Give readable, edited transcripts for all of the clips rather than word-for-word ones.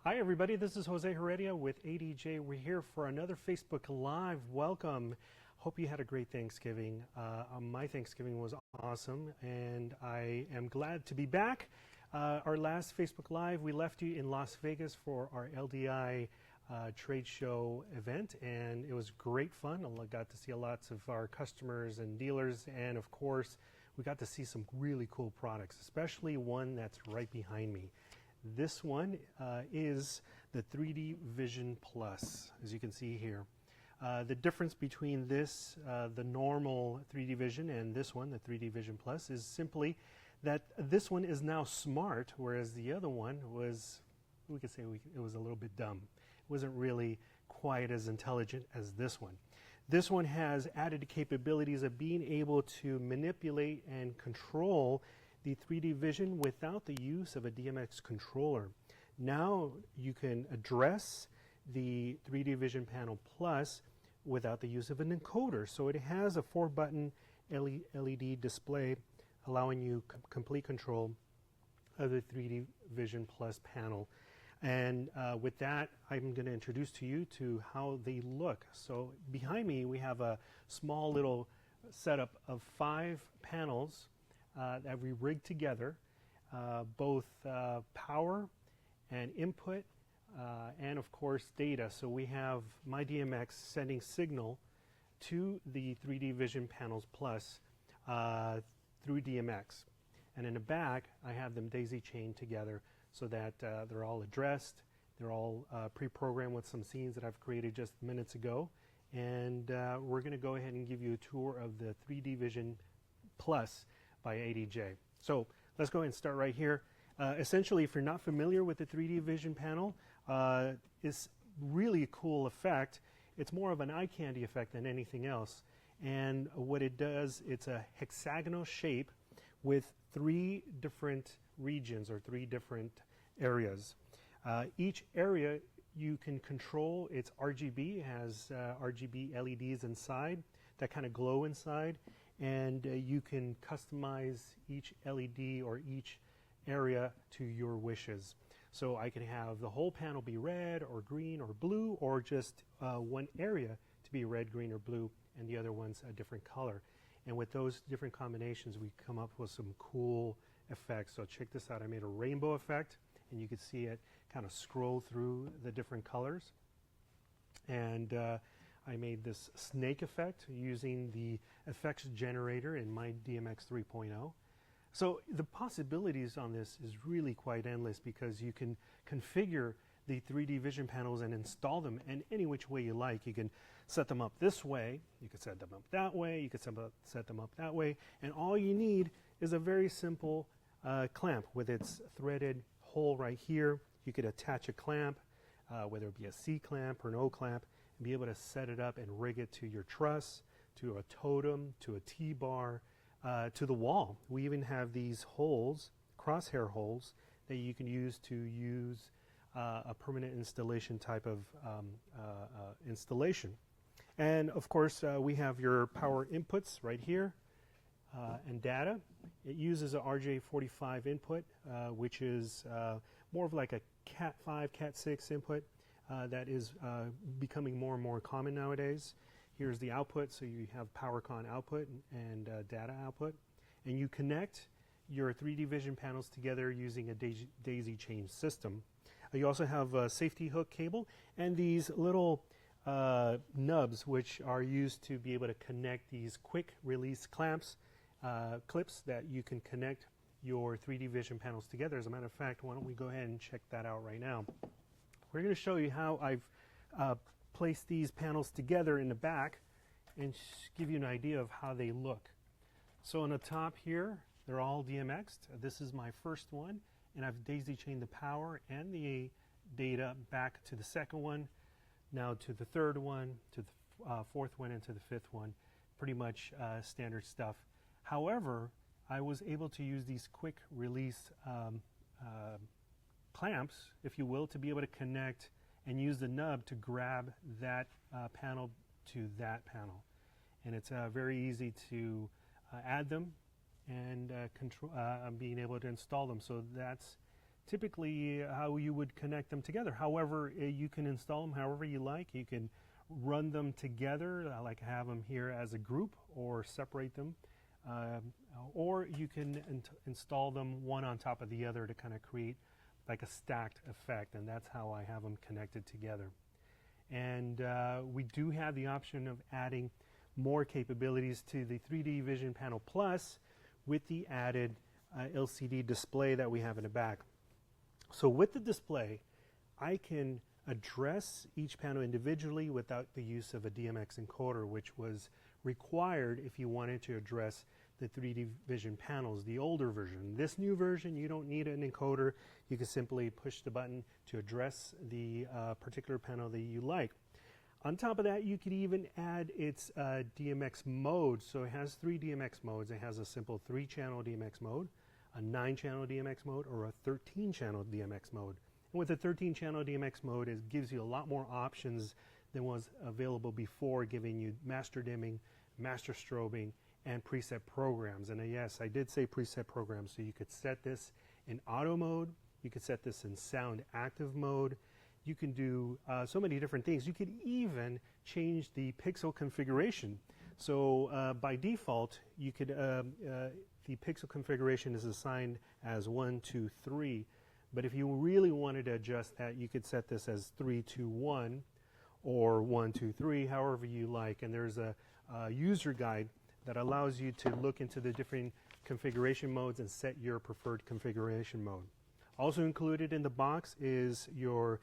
Hi everybody, this is Jose Heredia with ADJ. We're here for another Facebook Live. Welcome. Hope you had a great Thanksgiving. My Thanksgiving was awesome and I am glad to be back. Our last Facebook Live, we left you in Las Vegas for our LDI trade show event, and it was great fun. I got to see lots of our customers and dealers, and of course we got to see some really cool products, especially one that's right behind me. This one is the 3D Vision Plus, as you can see here. The difference between this, the normal 3D Vision, and this one, the 3D Vision Plus, is simply that this one is now smart, whereas the other one was, we could say it was a little bit dumb. It wasn't really quite as intelligent as this one. This one has added capabilities of being able to manipulate and control the 3D Vision without the use of a DMX controller. Now you can address the 3D Vision Panel Plus without the use of an encoder. So it has a 4-button LED display allowing you complete control of the 3D Vision Plus panel. And with that, I'm going to introduce to you to how they look. So behind me we have a small little setup of 5 panels that we rigged together, both power and input and of course data. So we have my DMX sending signal to the 3D Vision Panels Plus through DMX. And in the back I have them daisy chained together so that they're all addressed. They're all pre-programmed with some scenes that I've created just minutes ago. And we're going to go ahead and give you a tour of the 3D Vision Plus by ADJ. So let's go ahead and start right here. Essentially, if you're not familiar with the 3D Vision panel, it's really a cool effect. It's more of an eye candy effect than anything else. And what it does, it's a hexagonal shape with 3 different regions or 3 different areas. Each area you can control. It's RGB, has RGB LEDs inside that kind of glow inside, and you can customize each LED or each area to your wishes. So I can have the whole panel be red or green or blue, or just one area to be red, green, or blue, and the other one's a different color. And with those different combinations, we come up with some cool effects. So check this out. I made a rainbow effect, and you can see it kind of scroll through the different colors. And I made this snake effect using the effects generator in my DMX 3.0. So the possibilities on this is really quite endless, because you can configure the 3D Vision panels and install them in any which way you like. You can set them up this way, you can set them up that way, you can set them up that way, and all you need is a very simple clamp with its threaded hole right here. You could attach a clamp, whether it be a C clamp or an O clamp, and be able to set it up and rig it to your truss, to a totem, to a T-bar, to the wall. We even have these holes, crosshair holes, that you can use to use a permanent installation type of installation. And of course we have your power inputs right here and data. It uses a RJ45 input, which is more of like a Cat 5, Cat 6 input that is becoming more and more common nowadays. Here's the output, so you have PowerCon output and data output. And you connect your 3D Vision panels together using a daisy chain system. You also have a safety hook cable and these little nubs, which are used to be able to connect these quick release clamps, clips that you can connect your 3D Vision panels together. As a matter of fact, why don't we go ahead and check that out right now. We're going to show you how I've placed these panels together in the back and give you an idea of how they look. So on the top here, they're all DMX'd. This is my first one, and I've daisy chained the power and the data back to the second one, now to the third one, to the fourth one, and to the fifth one. Pretty much standard stuff. However, I was able to use these quick release clamps, if you will, to be able to connect and use the nub to grab that panel to that panel. And it's very easy to add them and being able to install them. So that's typically how you would connect them together. However, you can install them however you like. You can run them together. I like to have them here as a group or separate them. Or you can install them one on top of the other to kind of create like a stacked effect, and that's how I have them connected together. And we do have the option of adding more capabilities to the 3D Vision Panel Plus with the added LCD display that we have in the back. So with the display, I can address each panel individually without the use of a DMX encoder, which was required if you wanted to address the 3D Vision panels, the older version. This new version, you don't need an encoder. You can simply push the button to address the particular panel that you like. On top of that, you could even add its DMX mode. So it has 3 DMX modes. It has a simple 3-channel DMX mode, a 9-channel DMX mode, or a 13-channel DMX mode. And with the 13-channel DMX mode, it gives you a lot more options than was available before, giving you master dimming, master strobing, and preset programs. And yes, I did say preset programs, so you could set this in auto mode, you could set this in sound active mode, you can do so many different things. You could even change the pixel configuration. So by default, you could the pixel configuration is assigned as 1, 2, 3, but if you really wanted to adjust that, you could set this as 3, 2, 1 or 1, 2, 3, however you like. And there's a user guide that allows you to look into the different configuration modes and set your preferred configuration mode. Also included in the box is your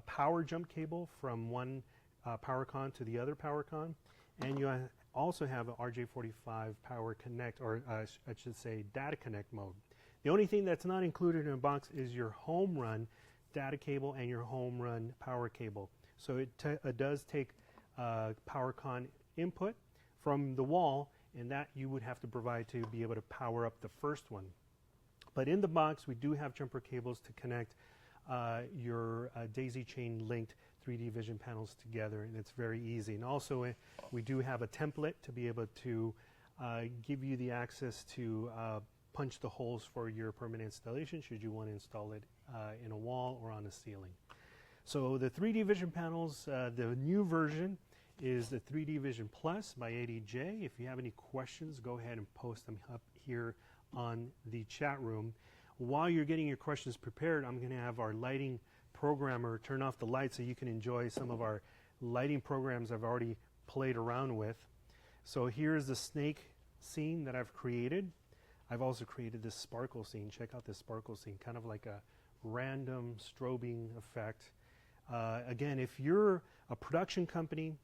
power jump cable from one power con to the other power con, and you also have an RJ45 Power Connect, or I should say Data Connect mode. The only thing that's not included in the box is your home run data cable and your home run power cable. So it does take power con input from the wall, and that you would have to provide to be able to power up the first one. But in the box, we do have jumper cables to connect your daisy chain linked 3D Vision panels together, and it's very easy. And also we do have a template to be able to give you the access to punch the holes for your permanent installation should you want to install it in a wall or on a ceiling. So the 3D Vision panels, the new version is the 3D Vision Plus by ADJ. If you have any questions, go ahead and post them up here on the chat room. While you're getting your questions prepared, I'm going to have our lighting programmer turn off the lights so you can enjoy some of our lighting programs I've already played around with. So here's the snake scene that I've created. I've also created this sparkle scene. Check out this sparkle scene, kind of like a random strobing effect. Again, if you're a production company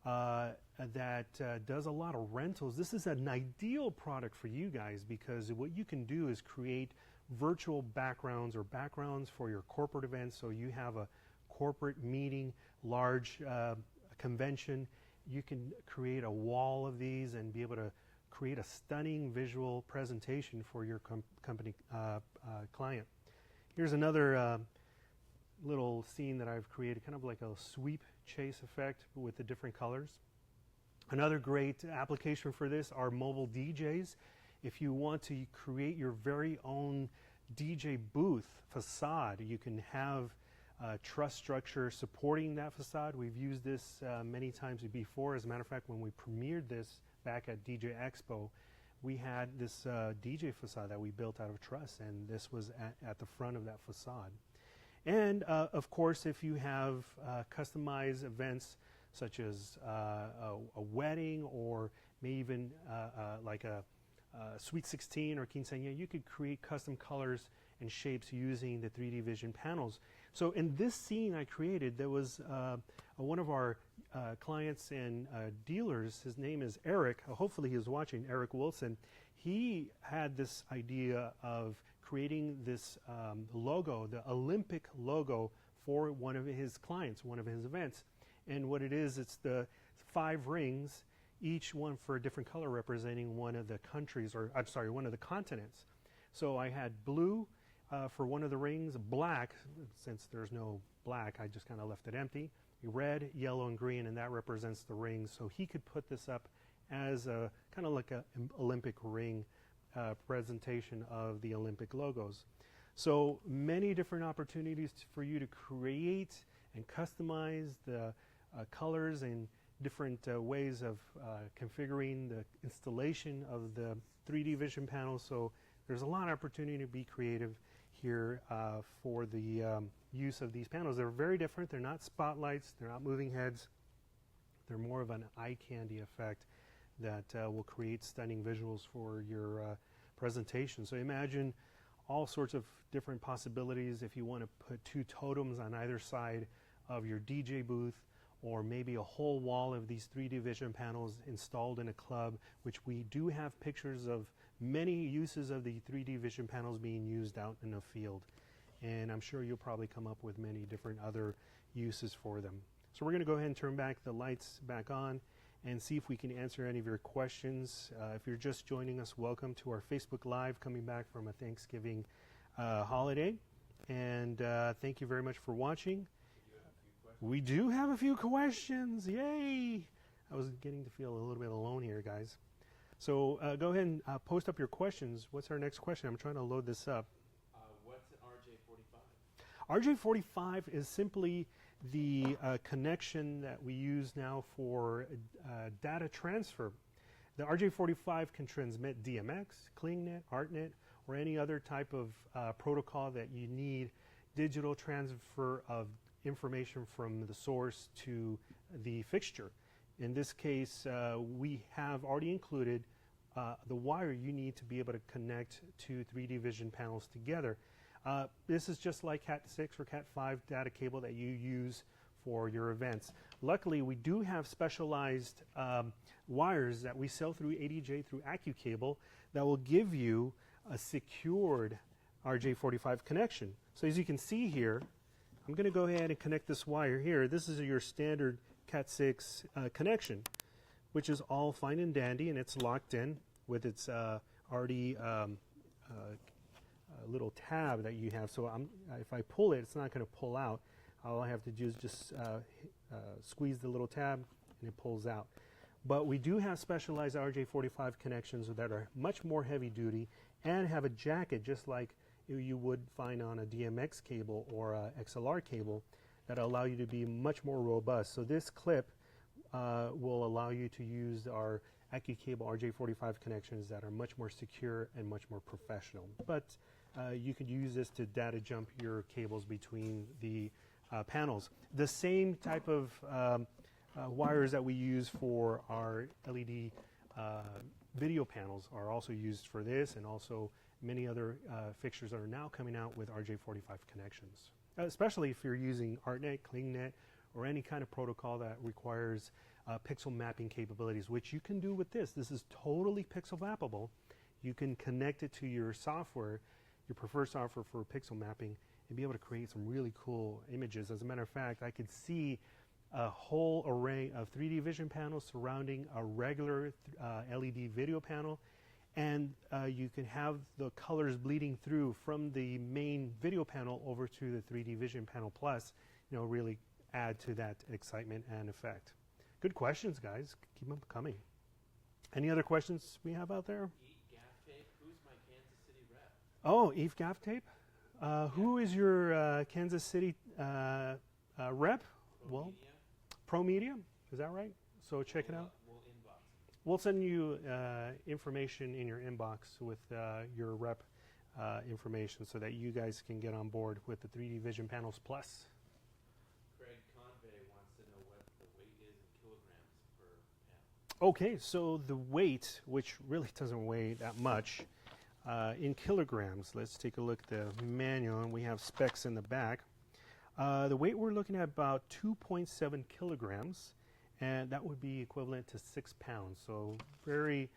that does a lot of rentals, this is an ideal product for you guys, because what you can do is create virtual backgrounds or backgrounds for your corporate events. So you have a corporate meeting, large convention, you can create a wall of these and be able to create a stunning visual presentation for your company client. Here's another little scene that I've created, kind of like a sweep chase effect with the different colors. Another great application for this are mobile DJs. If you want to create your very own DJ booth facade, you can have a truss structure supporting that facade. We've used this many times before. As a matter of fact, when we premiered this back at DJ Expo, we had this DJ facade that we built out of truss, and this was at the front of that facade. And of course, if you have customized events such as a wedding, or maybe even like a Sweet 16 or Quinceañera, you could create custom colors and shapes using the 3D Vision panels. So in this scene I created, there was one of our clients and dealers. His name is Eric. Hopefully he is watching, Eric Wilson. He had this idea of creating this logo, the Olympic logo, for one of his clients, one of his events. And what it is, it's the 5 rings, each one for a different color representing one of the countries, or I'm sorry, one of the continents. So I had blue for one of the rings, black, since there's no black, I just kind of left it empty, red, yellow, and green, and that represents the rings. So he could put this up as a kind of like an Olympic ring presentation of the Olympic logos. So many different opportunities for you to create and customize the colors and different ways of configuring the installation of the 3D vision panel. So there's a lot of opportunity to be creative here for the use of these panels. They're very different. They're not spotlights. They're not moving heads. They're more of an eye candy effect that will create stunning visuals for your presentation. So imagine all sorts of different possibilities if you want to put two totems on either side of your DJ booth, or maybe a whole wall of these 3D vision panels installed in a club, which we do have pictures of many uses of the 3D vision panels being used out in the field. And I'm sure you'll probably come up with many different other uses for them. So we're going to go ahead and turn back the lights back on and see if we can answer any of your questions. If you're just joining us, welcome to our Facebook Live, coming back from a Thanksgiving holiday. And thank you very much for watching. We do have a few questions. Yay! I was getting to feel a little bit alone here, guys. So go ahead and post up your questions. What's our next question? I'm trying to load this up. What's an RJ45? RJ45 is simply the connection that we use now for data transfer. The RJ45 can transmit DMX, CleanNet, ArtNet, or any other type of protocol that you need digital transfer of information from the source to the fixture. In this case, we have already included the wire you need to be able to connect two 3D vision panels together. This is just like Cat 6 or Cat 5 data cable that you use for your events. Luckily, we do have specialized wires that we sell through ADJ through AccuCable that will give you a secured RJ45 connection. So as you can see here, I'm going to go ahead and connect this wire here. This is your standard Cat 6 connection, which is all fine and dandy, and it's locked in with its already little tab that you have. So if I pull it, it's not going to pull out. All I have to do is just squeeze the little tab, and it pulls out. But we do have specialized RJ45 connections that are much more heavy duty and have a jacket just like you would find on a DMX cable or a XLR cable that allow you to be much more robust. So this clip will allow you to use our AccuCable RJ45 connections that are much more secure and much more professional. But you could use this to data jump your cables between the panels. The same type of wires that we use for our LED video panels are also used for this, and also many other fixtures that are now coming out with RJ45 connections, especially if you're using ArtNet, CleanNet, or any kind of protocol that requires pixel mapping capabilities, which you can do with this. This is totally pixel mappable. You can connect it to your software, your preferred software for pixel mapping, and be able to create some really cool images. As a matter of fact, I could see a whole array of 3D vision panels surrounding a regular LED video panel, and you can have the colors bleeding through from the main video panel over to the 3D vision panel plus, really add to that excitement and effect. Good questions, guys. Keep them coming. Any other questions we have out there? Eve Gaff Tape, who's my Kansas City rep? Oh, Eve Gaff Tape? Who is your Kansas City rep? Pro Media, is that right? So check it out. We'll inbox it. We'll send you information in your inbox with your rep information so that you guys can get on board with the 3D Vision Panels Plus. Craig Convey wants to know what the weight is in kilograms per panel. Okay, so the weight, which really doesn't weigh that much, in kilograms. Let's take a look at the manual, and we have specs in the back. The weight we're looking at about 2.7 kilograms, and that would be equivalent to 6 pounds. So very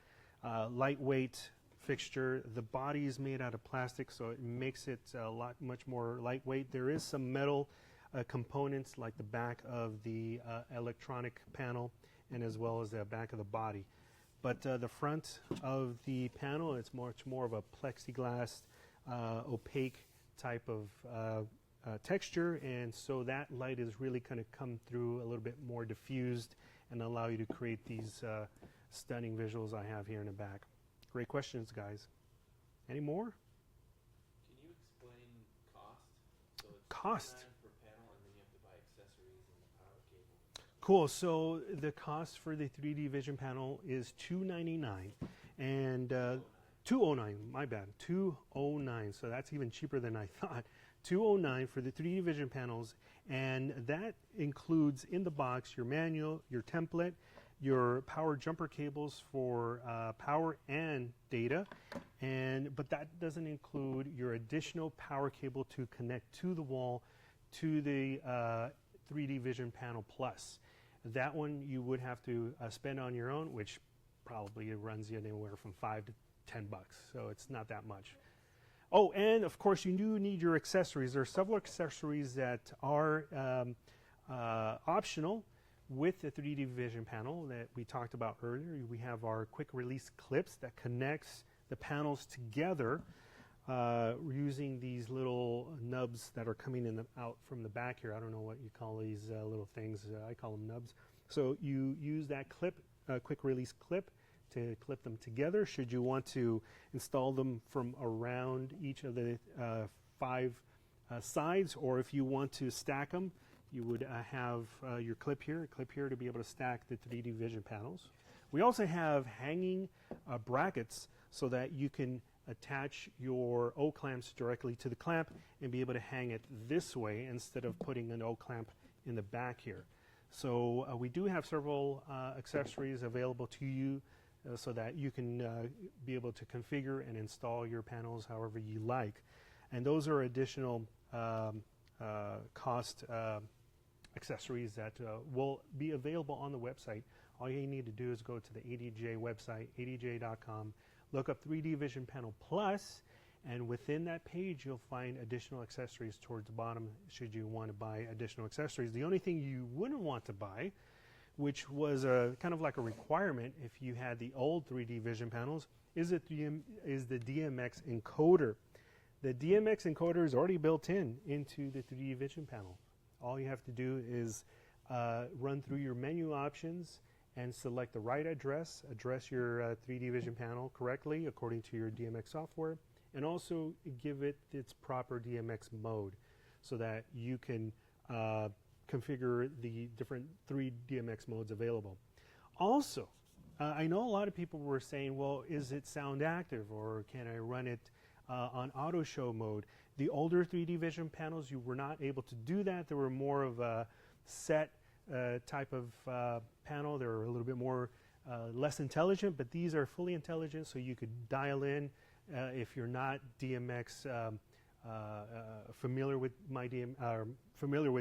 lightweight fixture. The body is made out of plastic, so it makes it much more lightweight. There is some metal components like the back of the electronic panel, and as well as the back of the body. But the front of the panel, it's much more of a plexiglass, opaque type of texture, and so that light is really kind of come through a little bit more diffused and allow you to create these stunning visuals I have here in the back. Great questions, guys. Any more? Can you explain cost. $2.99 per panel, and then you have to buy accessories and the power cable. Cool. So the cost for the 3D Vision panel is $299, and $209. My bad, $209. So that's even cheaper than I thought. $209 for the 3D Vision panels, and that includes in the box your manual, your template, your power jumper cables for power and data, but that doesn't include your additional power cable to connect to the wall to the 3D Vision Panel Plus. That one you would have to spend on your own, which probably runs you anywhere from $5 to $10, so it's not that much. Oh, and of course you do need your accessories. There are several accessories that are optional with the 3D Vision panel that we talked about earlier. We have our quick release clips that connects the panels together using these little nubs that are coming in out from the back here. I don't know what you call these little things. I call them nubs. So you use that clip, quick release clip, to clip them together should you want to install them from around each of the 5 sides, or if you want to stack them, you would have your clip here to be able to stack the 3D Vision panels. We also have hanging brackets so that you can attach your O-clamps directly to the clamp and be able to hang it this way instead of putting an O-clamp in the back here. So we do have several accessories available to you so that you can be able to configure and install your panels however you like. And those are additional cost accessories that will be available on the website. All you need to do is go to the ADJ website, adj.com, look up 3D Vision Panel Plus, and within that page you'll find additional accessories towards the bottom should you want to buy additional accessories. The only thing you wouldn't want to buy, which was kind of like a requirement if you had the old 3D Vision panels, is the DMX Encoder. The DMX Encoder is already built into the 3D Vision panel. All you have to do is run through your menu options and select the right address your 3D Vision panel correctly according to your DMX software, and also give it its proper DMX mode so that you can configure the different 3 DMX modes available. Also, I know a lot of people were saying, well, is it sound active, or can I run it on auto show mode? The older 3D Vision panels, you were not able to do that. They were more of a set type of panel. They were a little bit more less intelligent, but these are fully intelligent, so you could dial in if you're not DMX familiar with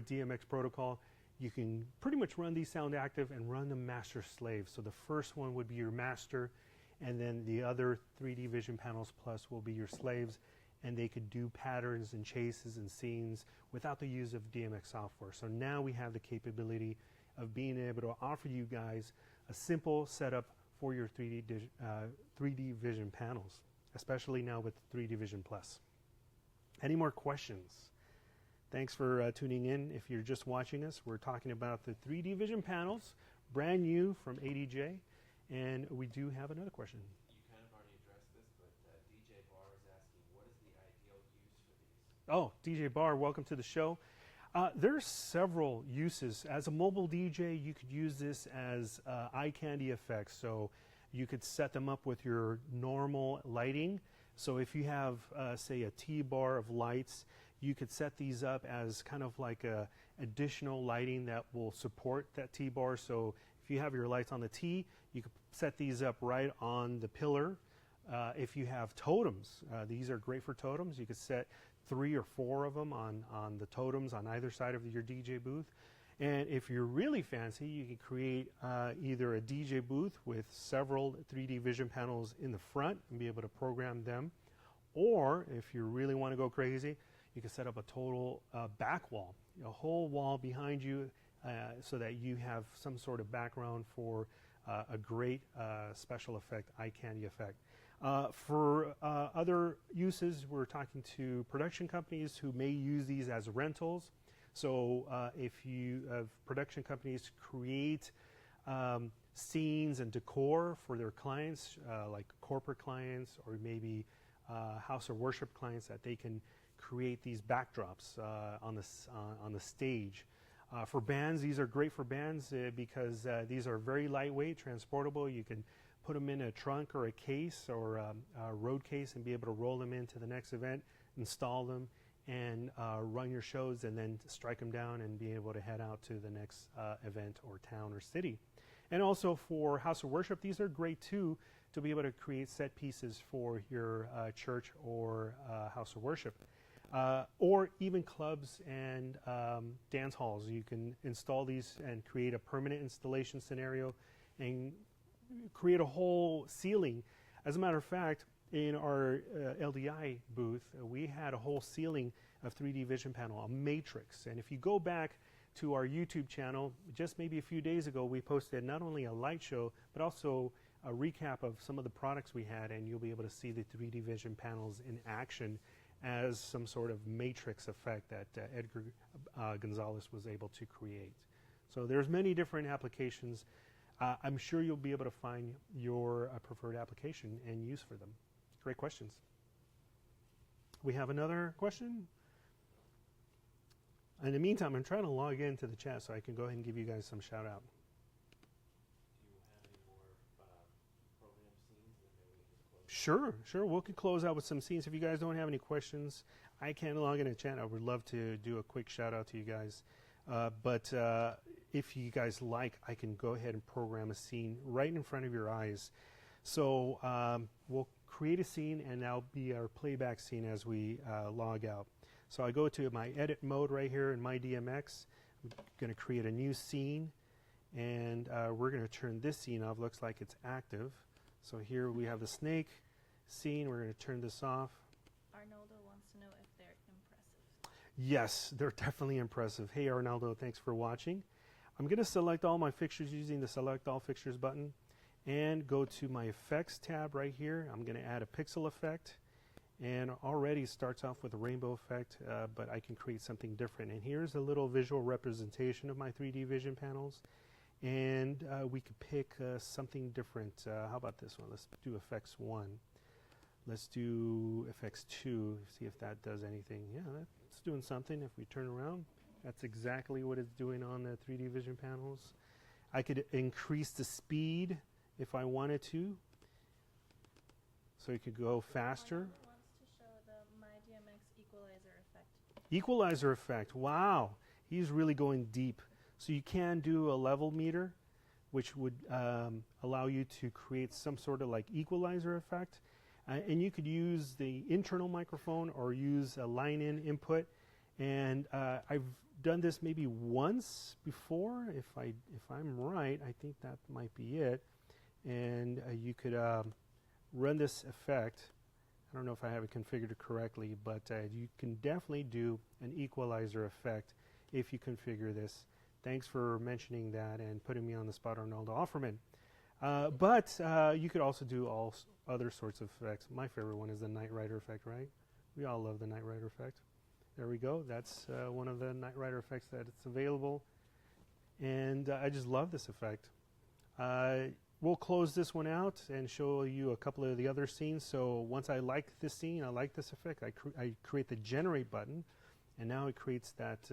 DMX protocol. You can pretty much run these sound active and run them master slave. So the first one would be your master, and then the other 3D Vision Panels Plus will be your slaves, and they could do patterns and chases and scenes without the use of DMX software. So now we have the capability of being able to offer you guys a simple setup for your 3D Vision panels, especially now with 3D Vision Plus. Any more questions? Thanks for tuning in. If you're just watching us, we're talking about the 3D Vision panels, brand new from ADJ, and we do have another question. You kind of already addressed this, but DJ Barr is asking, what is the ideal use for these? Oh, DJ Barr, welcome to the show. There's several uses. As a mobile DJ, you could use this as eye candy effects. So you could set them up with your normal lighting. So if you have, say, a T-bar of lights, you could set these up as kind of like a additional lighting that will support that T-bar. So if you have your lights on the T, you could set these up right on the pillar. If you have totems, these are great for totems. You could set 3 or 4 of them on the totems on either side of your DJ booth. And if you're really fancy, you can create either a DJ booth with several 3D Vision panels in the front and be able to program them. Or if you really want to go crazy, you can set up a total back wall, a whole wall behind you so that you have some sort of background for a great special effect, eye candy effect. For other uses, we're talking to production companies who may use these as rentals. So if you have production companies create scenes and decor for their clients, like corporate clients or maybe house of worship clients, that they can create these backdrops on the stage. For bands, these are great for bands because these are very lightweight, transportable. You can put them in a trunk or a case or a road case and be able to roll them into the next event, install them, and run your shows, and then strike them down and be able to head out to the next event or town or city. And also for house of worship, these are great too, to be able to create set pieces for your church or house of worship. Or even clubs and dance halls. You can install these and create a permanent installation scenario and create a whole ceiling. As a matter of fact, in our LDI booth, we had a whole ceiling of 3D vision panel, a matrix. And if you go back to our YouTube channel, just maybe a few days ago, we posted not only a light show, but also a recap of some of the products we had, and you'll be able to see the 3D vision panels in action as some sort of matrix effect that Edgar Gonzalez was able to create. So there's many different applications. I'm sure you'll be able to find your preferred application and use for them. Great questions. We have another question? In the meantime, I'm trying to log into the chat so I can go ahead and give you guys some shout out. Do you have any more program scenes? And maybe we can just close. Sure. We could close out with some scenes. If you guys don't have any questions, I can log in the chat. I would love to do a quick shout out to you guys. But if you guys like, I can go ahead and program a scene right in front of your eyes. So we'll create a scene, and that'll be our playback scene as we log out. So I go to my edit mode right here in my DMX. I'm going to create a new scene, and we're going to turn this scene off. Looks like it's active. So here we have the snake scene. We're going to turn this off. Arnoldo wants to know if they're impressive. Yes, they're definitely impressive. Hey, Arnaldo, thanks for watching. I'm going to select all my fixtures using the Select All Fixtures button and go to my Effects tab right here. I'm going to add a pixel effect, and already starts off with a rainbow effect, but I can create something different. And here's a little visual representation of my 3D vision panels, and we could pick something different. How about this one? Let's do Effects 1. Let's do Effects 2, see if that does anything. Yeah, that's doing something. If we turn around, that's exactly what it's doing on the 3D vision panels. I could increase the speed if I wanted to, so it could go faster. Arnoldo wants to show the My DMX equalizer effect. Equalizer effect, wow. He's really going deep. So you can do a level meter, which would allow you to create some sort of like equalizer effect. And you could use the internal microphone or use a line-in input. And I've done this maybe once before. If I'm right, I think that might be it. And you could run this effect. I don't know if I have it configured correctly, but you can definitely do an equalizer effect if you configure this. Thanks for mentioning that and putting me on the spot, Arnoldo Offerman. But you could also do all other sorts of effects. My favorite one is the Knight Rider effect, right? We all love the Knight Rider effect. There we go. That's one of the Knight Rider effects that it's available. And I just love this effect. We'll close this one out and show you a couple of the other scenes. So once I like this scene, I like this effect, I create the Generate button. And now it creates that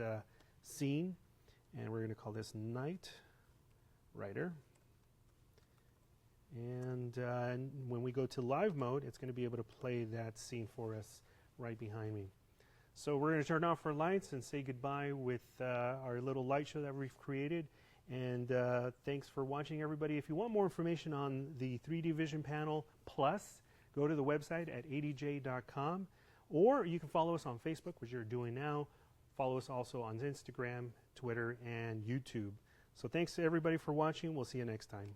scene. And we're going to call this Knight Rider. And when we go to live mode, it's going to be able to play that scene for us right behind me. So we're going to turn off our lights and say goodbye with our little light show that we've created. And thanks for watching, everybody. If you want more information on the 3D Vision Panel Plus, go to the website at adj.com. Or you can follow us on Facebook, which you're doing now. Follow us also on Instagram, Twitter, and YouTube. So thanks to everybody for watching. We'll see you next time.